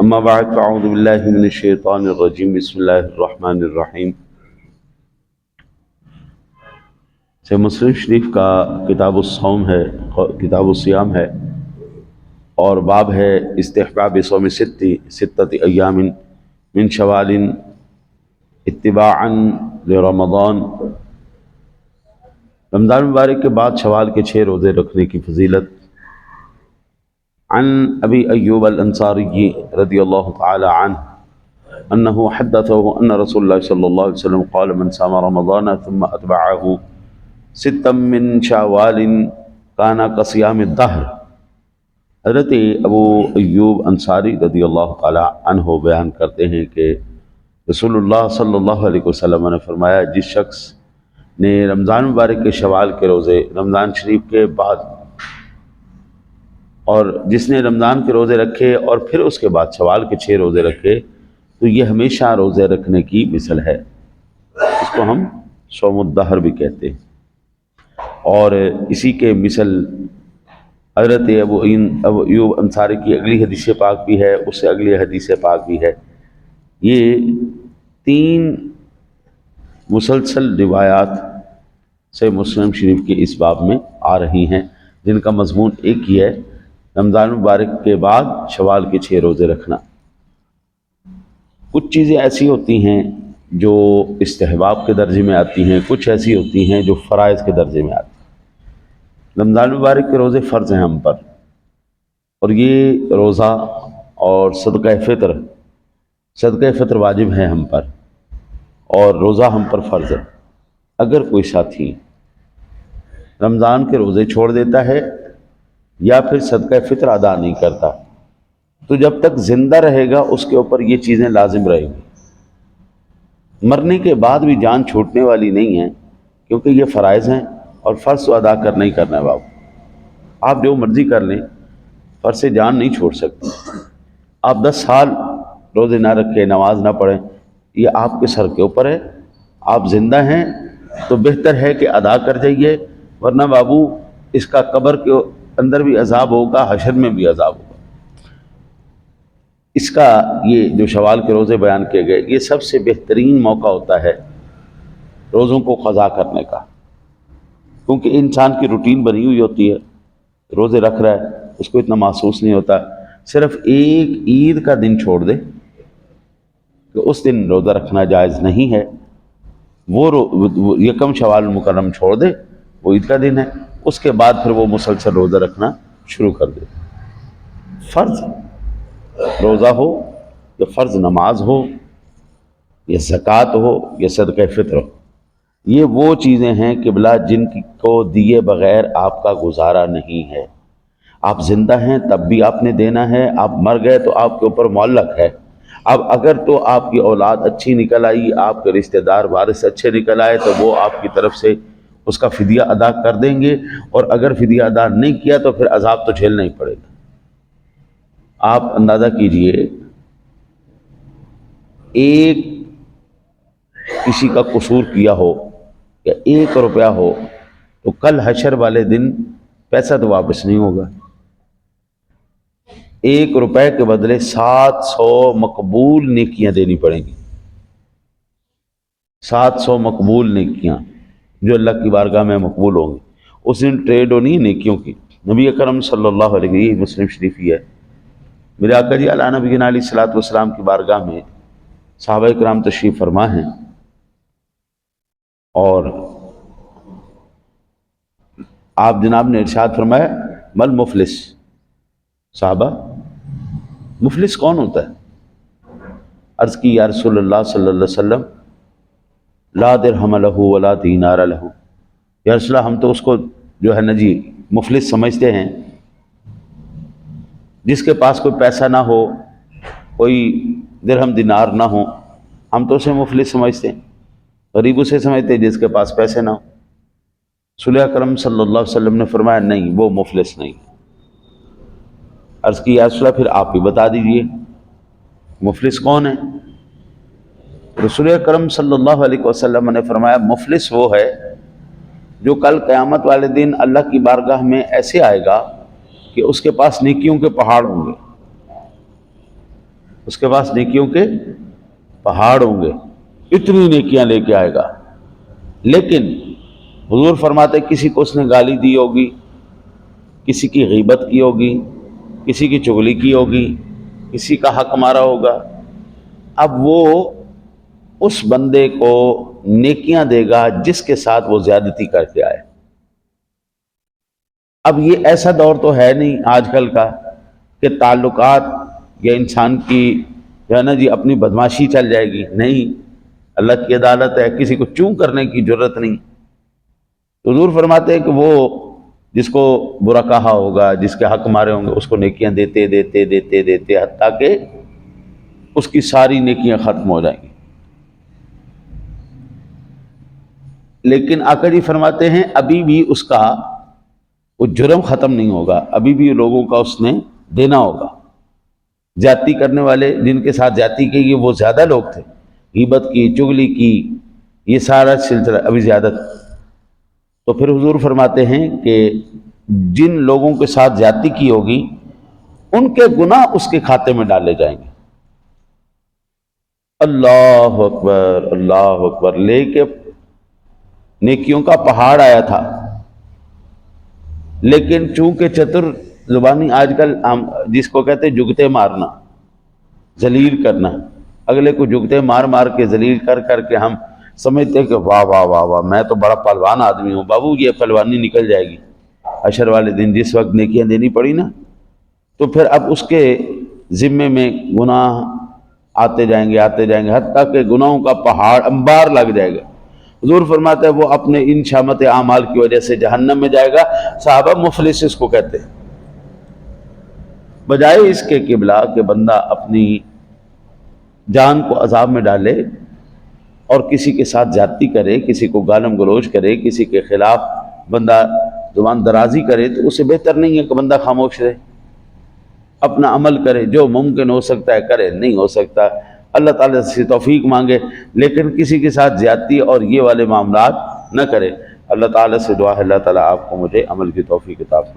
اما بعد فاعوذ باللہ من الشیطان الرجیم بسم اللہ الرحمن الرحیم سے مسلم شریف کا کتاب الصوم ہے، کتاب الصیام ہے، اور باب ہے استحباب صوم ستۃ ایام من شوال اتباعا لرمضان۔ رمضان مبارک کے بعد شوال کے 6 روزے رکھنے کی فضیلت۔ عن ابی ایوب الانصاری رضی اللہ تعالی عنہ انہ حدثه ان رسول اللہ صلی اللہ علیہ وسلم قال من صام رمضان ثم اتبعه ستا من شوال کان کصیام الدہر۔ حضرت ابو ایوب انصاری رضی اللہ تعالی عنہ بیان کرتے ہیں کہ رسول اللہ صلی اللہ علیہ وسلم نے فرمایا، جس شخص نے رمضان مبارک کے شوال کے روزے رمضان شریف کے بعد، اور جس نے رمضان کے روزے رکھے اور پھر اس کے بعد شوال کے 6 روزے رکھے، تو یہ ہمیشہ روزے رکھنے کی مثل ہے۔ اس کو ہم صوم الدہر بھی کہتے ہیں، اور اسی کے مثل حضرت ابو ایوب انصاری کی اگلی حدیث پاک بھی ہے، اس سے اگلی حدیث پاک بھی ہے۔ یہ 3 مسلسل روایات سے مسلم شریف کے اس باب میں آ رہی ہیں، جن کا مضمون ایک ہی ہے، رمضان مبارک کے بعد شوال کے 6 روزے رکھنا۔ کچھ چیزیں ایسی ہوتی ہیں جو استحباب کے درجے میں آتی ہیں، کچھ ایسی ہوتی ہیں جو فرائض کے درجے میں آتی ہیں۔ رمضان مبارک کے روزے فرض ہیں ہم پر، اور یہ روزہ اور صدقہ فطر واجب ہے ہم پر، اور روزہ ہم پر فرض ہے۔ اگر کوئی ساتھی رمضان کے روزے چھوڑ دیتا ہے یا پھر صدقہ فطر ادا نہیں کرتا، تو جب تک زندہ رہے گا اس کے اوپر یہ چیزیں لازم رہیں گی۔ مرنے کے بعد بھی جان چھوٹنے والی نہیں ہے، کیونکہ یہ فرائض ہیں، اور فرض تو ادا کرنا ہی کرنا ہے۔ بابو آپ جو مرضی کر لیں، فرض سے جان نہیں چھوڑ سکتے۔ آپ 10 سال روزے نہ رکھیں، نماز نہ پڑھیں، یہ آپ کے سر کے اوپر ہے۔ آپ زندہ ہیں تو بہتر ہے کہ ادا کر جائیے، ورنہ بابو اس کا قبر کے اندر بھی عذاب ہوگا، حشر میں بھی عذاب ہوگا۔ اس کا یہ جو شوال کے روزے بیان کیے گئے، یہ سب سے بہترین موقع ہوتا ہے روزوں کو قضا کرنے کا، کیونکہ انسان کی روٹین بنی ہوئی ہوتی ہے، روزے رکھ رہا ہے، اس کو اتنا محسوس نہیں ہوتا۔ صرف ایک عید کا دن چھوڑ دے کہ اس دن روزہ رکھنا جائز نہیں ہے، وہ یکم شوال المکرم چھوڑ دے، وہ عید کا دن ہے، اس کے بعد پھر وہ مسلسل روزہ رکھنا شروع کر دے۔ فرض روزہ ہو یا فرض نماز ہو یا زکوٰۃ ہو یا صدقہ فطر ہو، یہ وہ چیزیں ہیں قبلہ جن کو دیے بغیر آپ کا گزارا نہیں ہے۔ آپ زندہ ہیں تب بھی آپ نے دینا ہے، آپ مر گئے تو آپ کے اوپر معلق ہے۔ اب اگر تو آپ کی اولاد اچھی نکل آئی، آپ کے رشتہ دار وارث اچھے نکل آئے، تو وہ آپ کی طرف سے اس کا فدیہ ادا کر دیں گے، اور اگر فدیہ ادا نہیں کیا تو پھر عذاب تو جھیلنا ہی پڑے گا۔ آپ اندازہ کیجئے، ایک کسی کا قصور کیا ہو یا 1 روپیہ ہو، تو کل حشر والے دن پیسہ تو واپس نہیں ہوگا۔ 1 روپے کے بدلے 700 مقبول نیکیاں دینی پڑیں گی، 700 مقبول نیکیاں جو اللہ کی بارگاہ میں مقبول ہوں گی۔ اس دن ٹریڈ ہونی ہے نیکیوں کی۔ نبی اکرم صلی اللہ علیہ وسلم، مسلم شریف ہی ہے، میرے آقا جی اعلیٰ نبینا علیہ الصلوۃ والسلام کی بارگاہ میں صحابہ کرام تشریف فرما ہیں، اور آپ جناب نے ارشاد فرمایا، مل مفلس؟ صحابہ، مفلس کون ہوتا ہے؟ عرض کی، یا رسول اللہ صلی اللہ علیہ وسلم، لا درہم لہ ولا دینار لہ۔ یا رسول اللہ، ہم تو اس کو جو ہے نا جی مفلس سمجھتے ہیں، جس کے پاس کوئی پیسہ نہ ہو، کوئی درہم دینار نہ ہو، ہم تو اسے مفلس سمجھتے ہیں۔ غریب اسے سمجھتے ہیں جس کے پاس پیسے نہ ہو۔ رسول اکرم صلی اللہ علیہ وسلم نے فرمایا، نہیں، وہ مفلس نہیں۔ عرض کی، یا رسول اللہ، پھر آپ بھی بتا دیجئے مفلس کون ہے؟ رسول اکرم صلی اللہ علیہ وسلم نے فرمایا، مفلس وہ ہے جو کل قیامت والے دن اللہ کی بارگاہ میں ایسے آئے گا کہ اس کے پاس نیکیوں کے پہاڑ ہوں گے، اس کے پاس نیکیوں کے پہاڑ ہوں گے، اتنی نیکیاں لے کے آئے گا۔ لیکن حضور فرماتے کسی کو اس نے گالی دی ہوگی، کسی کی غیبت کی ہوگی، کسی کی چغلی کی ہوگی، کسی کا حق مارا ہوگا، اب وہ اس بندے کو نیکیاں دے گا جس کے ساتھ وہ زیادتی کر کے آئے۔ اب یہ ایسا دور تو ہے نہیں آج کل کا کہ تعلقات یا انسان کی جو ہے نا جی اپنی بدماشی چل جائے گی، نہیں، اللہ کی عدالت ہے، کسی کو چوں کرنے کی جرت نہیں۔ حضور فرماتے ہیں کہ وہ جس کو برا کہا ہوگا، جس کے حق مارے ہوں گے، اس کو نیکیاں دیتے دیتے دیتے دیتے حتیٰ کہ اس کی ساری نیکیاں ختم ہو جائیں گی۔ لیکن آقا جی فرماتے ہیں ابھی بھی اس کا وہ جرم ختم نہیں ہوگا، ابھی بھی لوگوں کا اس نے دینا ہوگا۔ زیادتی کرنے والے جن کے ساتھ زیادتی کی وہ زیادہ لوگ تھے، غیبت کی، چغلی کی، یہ سارا سلسلہ ابھی زیادہ تھا۔ تو پھر حضور فرماتے ہیں کہ جن لوگوں کے ساتھ زیادتی کی ہوگی ان کے گناہ اس کے کھاتے میں ڈالے جائیں گے۔ اللہ اکبر، اللہ اکبر، لے کے نیکیوں کا پہاڑ آیا تھا، لیکن چونکہ چتر زبانی آج کل ہم جس کو کہتے ہیں جگتے مارنا، ذلیل کرنا، اگلے کو جگتے مار مار کے ذلیل کر کر کے ہم سمجھتے کہ واہ واہ واہ واہ میں تو بڑا پہلوان آدمی ہوں، بابو یہ پہلوانی نکل جائے گی حشر والے دن جس وقت نیکیاں دینی پڑی نا، تو پھر اب اس کے ذمے میں گناہ آتے جائیں گے حتیٰ کہ گناہوں کا پہاڑ انبار لگ جائے گا۔ حضور فرماتا ہے وہ اپنے ان شامت اعمال کی وجہ سے جہنم میں جائے گا۔ صحابہ مفلس اس کو کہتے ہیں۔ بجائے اس کے قبلہ کہ بندہ اپنی جان کو عذاب میں ڈالے اور کسی کے ساتھ زیادتی کرے، کسی کو گالم گلوچ کرے، کسی کے خلاف بندہ زبان درازی کرے، تو اسے بہتر نہیں ہے کہ بندہ خاموش رہے، اپنا عمل کرے، جو ممکن ہو سکتا ہے کرے، نہیں ہو سکتا اللہ تعالیٰ سے توفیق مانگے، لیکن کسی کے ساتھ زیادتی اور یہ والے معاملات نہ کرے۔ اللہ تعالیٰ سے دعا ہے اللہ تعالیٰ آپ کو مجھے عمل کی توفیق عطا فرمائے۔